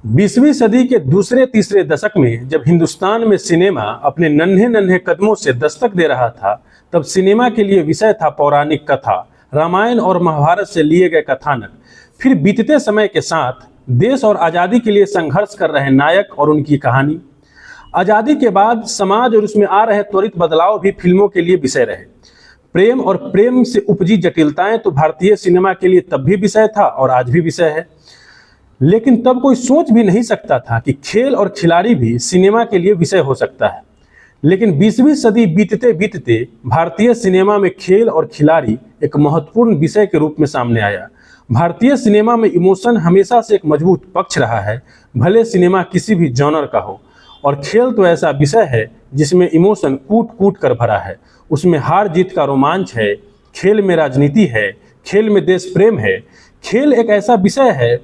20वीं सदी के दूसरे तीसरे दशक में जब हिंदुस्तान में सिनेमा अपने नन्हे नन्हे कदमों से दस्तक दे रहा था, तब सिनेमा के लिए विषय था पौराणिक कथा, रामायण और महाभारत से लिए गए कथानक। फिर बीतते समय के साथ देश और आज़ादी के लिए संघर्ष कर रहे नायक और उनकी कहानी। आज़ादी के बाद समाज और उसमें आ रहे त्वरित बदलाव भी फिल्मों के लिए विषय रहे। प्रेम और प्रेम से उपजी जटिलताएं तो भारतीय सिनेमा के लिए तब भी विषय था और आज भी विषय है। लेकिन तब कोई सोच भी नहीं सकता था कि खेल और खिलाड़ी भी सिनेमा के लिए विषय हो सकता है। लेकिन 20वीं सदी बीतते बीतते भारतीय सिनेमा में खेल और खिलाड़ी एक महत्वपूर्ण विषय के रूप में सामने आया। भारतीय सिनेमा में इमोशन हमेशा से एक मजबूत पक्ष रहा है, भले सिनेमा किसी भी जॉनर का हो। और खेल तो ऐसा विषय है जिसमें इमोशन कूट कूट कर भरा है। उसमें हार जीत का रोमांच है, खेल में राजनीति है, खेल में देश प्रेम है। खेल एक ऐसा विषय है,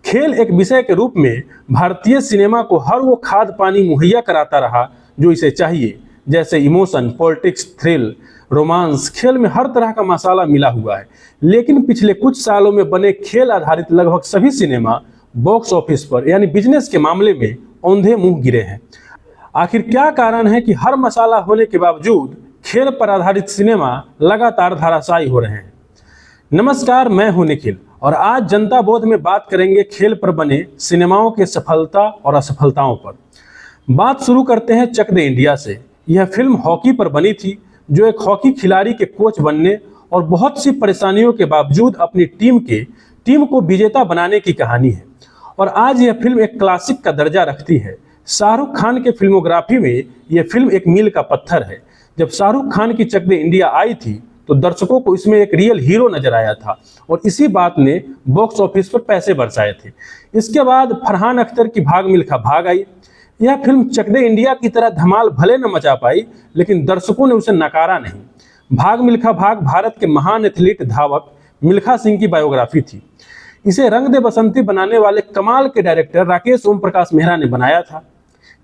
खेल एक विषय के रूप में भारतीय सिनेमा को हर वो खाद पानी मुहैया कराता रहा जो इसे चाहिए, जैसे इमोशन, पॉलिटिक्स, थ्रिल, रोमांस। खेल में हर तरह का मसाला मिला हुआ है। लेकिन पिछले कुछ सालों में बने खेल आधारित लगभग सभी सिनेमा बॉक्स ऑफिस पर यानी बिजनेस के मामले में औंधे मुंह गिरे हैं। आखिर क्या कारण है कि हर मसाला होने के बावजूद खेल पर आधारित सिनेमा लगातार धराशायी हो रहे हैं? नमस्कार, मैं हूं निखिल और आज जनता बोध में बात करेंगे खेल पर बने सिनेमाओं के सफलता और असफलताओं पर। बात शुरू करते हैं चक दे इंडिया से। यह फिल्म हॉकी पर बनी थी, जो एक हॉकी खिलाड़ी के कोच बनने और बहुत सी परेशानियों के बावजूद अपनी टीम को विजेता बनाने की कहानी है। और आज यह फिल्म एक क्लासिक का दर्जा रखती है। शाहरुख खान के फिल्मोग्राफी में यह फिल्म एक मील का पत्थर है। जब शाहरुख खान की चक दे इंडिया आई थी तो दर्शकों को इसमें एक रियल हीरो नजर आया था और इसी बात ने बॉक्स ऑफिस पर पैसे बरसाए थे। इसके बाद फरहान अख्तर की भाग मिल्खा भाग आई। यह फिल्म चक दे इंडिया की तरह धमाल भले न मचा पाई, लेकिन दर्शकों ने उसे नकारा नहीं। भाग मिल्खा भाग भारत के महान एथलीट धावक मिल्खा सिंह की बायोग्राफी थी। इसे रंग दे बसंती बनाने वाले कमाल के डायरेक्टर राकेश ओम प्रकाश मेहरा ने बनाया था।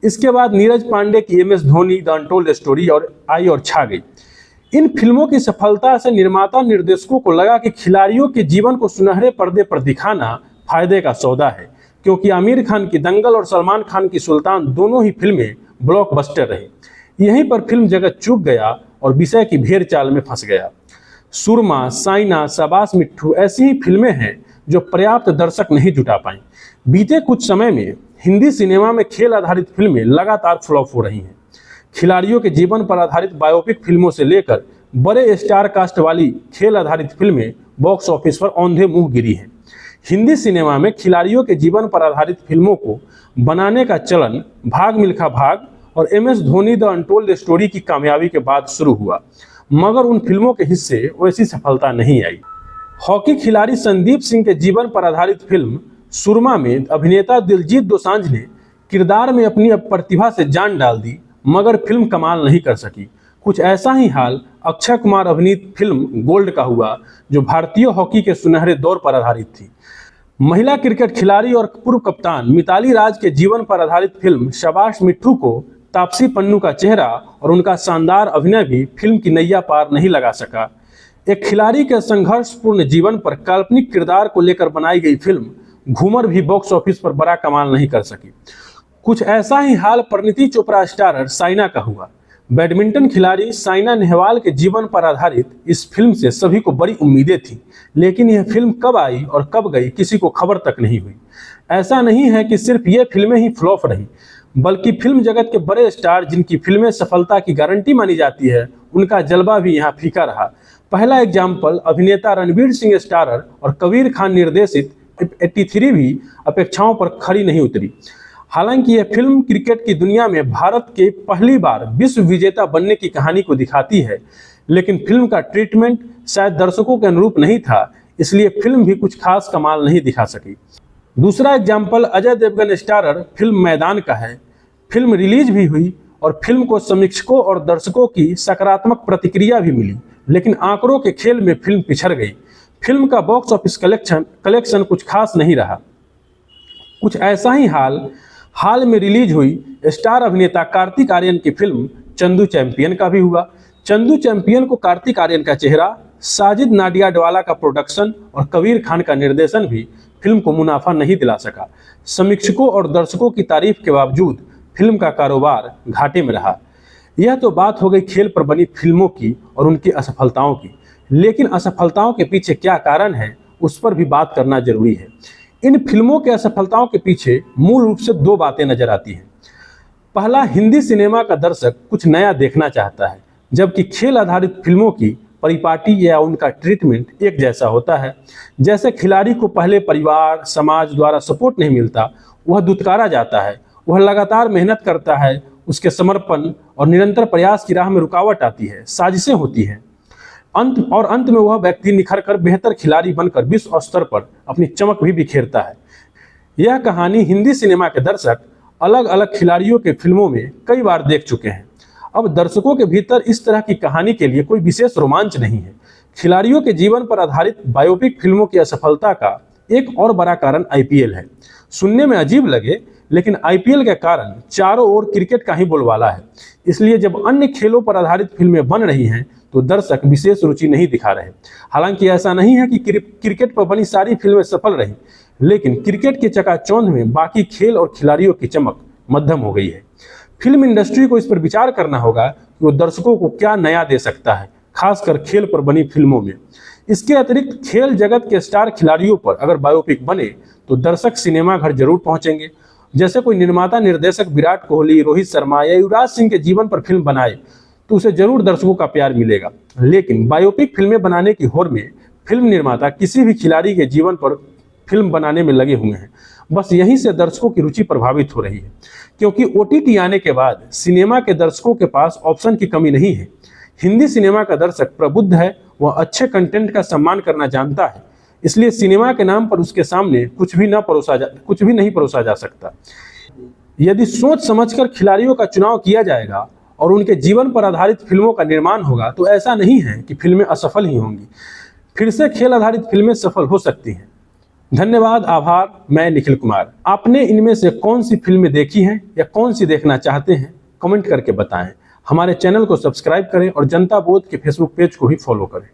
इसके बाद नीरज पांडे की MS Dhoni the untold story I और छा गई। इन फिल्मों की सफलता से निर्माता निर्देशकों को लगा कि खिलाड़ियों के जीवन को सुनहरे पर्दे पर दिखाना फायदे का सौदा है, क्योंकि आमिर खान की दंगल और सलमान खान की सुल्तान दोनों ही फिल्में ब्लॉकबस्टर रही। यहीं पर फिल्म जगत चूक गया और विषय की भेड़ चाल में फंस गया। सुरमा, साइना, शाबाश मिट्ठू ऐसी ही फिल्में हैं जो पर्याप्त दर्शक नहीं जुटा पाई। बीते कुछ समय में हिंदी सिनेमा में खेल आधारित फिल्में लगातार फ्लॉप हो रही हैं। खिलाड़ियों के जीवन पर आधारित बायोपिक फिल्मों से लेकर बड़े स्टार कास्ट वाली खेल आधारित फिल्में बॉक्स ऑफिस पर औंधे मुंह गिरी हैं। हिंदी सिनेमा में खिलाड़ियों के जीवन पर आधारित फिल्मों को बनाने का चलन भाग मिल्खा भाग और MS Dhoni the untold story की कामयाबी के बाद शुरू हुआ, मगर उन फिल्मों के हिस्से वैसी सफलता नहीं आई। हॉकी खिलाड़ी संदीप सिंह के जीवन पर आधारित फिल्म सुरमा में अभिनेता दिलजीत दोसांझ ने किरदार में अपनी प्रतिभा से जान डाल दी, मगर फिल्म कमाल नहीं कर सकी। कुछ ऐसा ही हाल अक्षय कुमार अभिनीत फिल्म गोल्ड का हुआ, जो भारतीय हॉकी के सुनहरे दौर पर आधारित थी। महिला क्रिकेट खिलाड़ी और पूर्व कप्तान मिताली राज के जीवन पर आधारित फिल्म शाबाश मिट्ठू को तापसी पन्नू का चेहरा और उनका शानदार अभिनय भी फिल्म की नैया पार नहीं लगा सका। एक खिलाड़ी के संघर्षपूर्ण जीवन पर काल्पनिक किरदार को लेकर बनाई गई फिल्म घूमर भी बॉक्स ऑफिस पर बड़ा कमाल नहीं कर सकी। कुछ ऐसा ही हाल परिणीति चोपड़ा स्टारर साइना का हुआ। बैडमिंटन खिलाड़ी साइना नेहवाल के जीवन पर आधारित इस फिल्म से सभी को बड़ी उम्मीदें थी, लेकिन यह फिल्म कब आई और कब गई किसी को खबर तक नहीं हुई। ऐसा नहीं है कि सिर्फ ये फिल्में ही फ्लॉप रही, बल्कि फिल्म जगत के बड़े स्टार जिनकी फिल्में सफलता की गारंटी मानी जाती है, उनका जलवा भी यहाँ फीका रहा। पहला एग्जाम्पल अभिनेता रणवीर सिंह स्टारर और कबीर खान निर्देशित 83 भी अपेक्षाओं पर खरी नहीं उतरी। हालांकि यह फिल्म क्रिकेट की दुनिया में भारत के पहली बार विश्व विजेता बनने की कहानी को दिखाती है, लेकिन फिल्म का ट्रीटमेंट शायद दर्शकों के अनुरूप नहीं था, इसलिए फिल्म भी कुछ खास कमाल नहीं दिखा सकी। दूसरा example Ajay Devgan starrer film Maidaan का है। फिल्म रिलीज भी हुई और फिल्म को समीक्षकों और दर्शकों की सकारात्मक प्रतिक्रिया भी मिली, लेकिन आंकड़ों के खेल में फिल्म पिछड़ गई। फिल्म का बॉक्स ऑफिस कलेक्शन कुछ खास नहीं रहा। कुछ ऐसा ही हाल में रिलीज हुई स्टार अभिनेता कार्तिक आर्यन की फिल्म चंदू चैंपियन का भी हुआ। चंदू चैंपियन को कार्तिक आर्यन का चेहरा, साजिद नाडियाडवाला का प्रोडक्शन और कबीर खान का निर्देशन भी फिल्म को मुनाफा नहीं दिला सका। समीक्षकों और दर्शकों की तारीफ के बावजूद फिल्म का कारोबार घाटे में रहा। यह तो बात हो गई खेल पर बनी फिल्मों की और उनकी असफलताओं की, लेकिन असफलताओं के पीछे क्या कारण है उस पर भी बात करना जरूरी है। इन फिल्मों के असफलताओं के पीछे मूल रूप से दो बातें नजर आती हैं। पहला, हिंदी सिनेमा का दर्शक कुछ नया देखना चाहता है, जबकि खेल आधारित फिल्मों की परिपाटी या उनका ट्रीटमेंट एक जैसा होता है। जैसे खिलाड़ी को पहले परिवार समाज द्वारा सपोर्ट नहीं मिलता, वह दुत्कारा जाता है, वह लगातार मेहनत करता है, उसके समर्पण और निरंतर प्रयास की राह में रुकावट आती है, साजिशें होती हैं। अंत में वह व्यक्ति निखर कर बेहतर खिलाड़ी बनकर विश्व स्तर पर अपनी चमक भी बिखेरता है। यह कहानी हिंदी सिनेमा के दर्शक अलग अलग खिलाड़ियों के फिल्मों में कई बार देख चुके हैं। अब दर्शकों के भीतर इस तरह की कहानी के लिए कोई विशेष रोमांच नहीं है। खिलाड़ियों के जीवन पर आधारित बायोपिक फिल्मों की असफलता का एक और बड़ा कारण आईपीएल है। सुनने में अजीब लगे, लेकिन आईपीएल के कारण चारों ओर क्रिकेट का ही बोलबाला है। इसलिए जब अन्य खेलों पर आधारित फिल्में बन रही हैं तो दर्शक विशेष रुचि नहीं दिखा रहे। हालांकि ऐसा नहीं है कि क्रिकेट पर बनी सारी फिल्में सफल रहीं, लेकिन क्रिकेट के चकाचौंध में बाकी खेल और खिलाड़ियों की चमक मध्यम हो गई है। फिल्म इंडस्ट्री को इस पर विचार करना होगा कि वो दर्शकों को क्या नया दे सकता है, खासकर खेल पर बनी फिल्मों में। इसके अतिरिक्त खेल जगत के स्टार खिलाड़ियों पर अगर बायोपिक बने तो दर्शक सिनेमा घर जरूर पहुंचेंगे। जैसे कोई निर्माता निर्देशक विराट कोहली, रोहित शर्मा या युवराज सिंह के जीवन पर फिल्म बनाए तो उसे जरूर दर्शकों का प्यार मिलेगा। लेकिन बायोपिक फिल्में बनाने की होड़ में फिल्म निर्माता किसी भी खिलाड़ी के जीवन पर फिल्म बनाने में लगे हुए हैं। बस यहीं से दर्शकों की रुचि प्रभावित हो रही है, क्योंकि ओटीटी आने के बाद सिनेमा के दर्शकों के पास ऑप्शन की कमी नहीं है। हिंदी सिनेमा का दर्शक प्रबुद्ध है, वह अच्छे कंटेंट का सम्मान करना जानता है, इसलिए सिनेमा के नाम पर उसके सामने कुछ भी नहीं परोसा जा सकता। यदि सोच समझकर खिलाड़ियों का चुनाव किया जाएगा और उनके जीवन पर आधारित फिल्मों का निर्माण होगा तो ऐसा नहीं है कि फिल्में असफल ही होंगी। फिर से खेल आधारित फिल्में सफल हो सकती हैं। धन्यवाद, आभार। मैं निखिल कुमार। आपने इनमें से कौन सी फिल्में देखी हैं या कौन सी देखना चाहते हैं, कमेंट करके बताएं। हमारे चैनल को सब्सक्राइब करें और जनता बोध के फेसबुक पेज को भी फॉलो करें।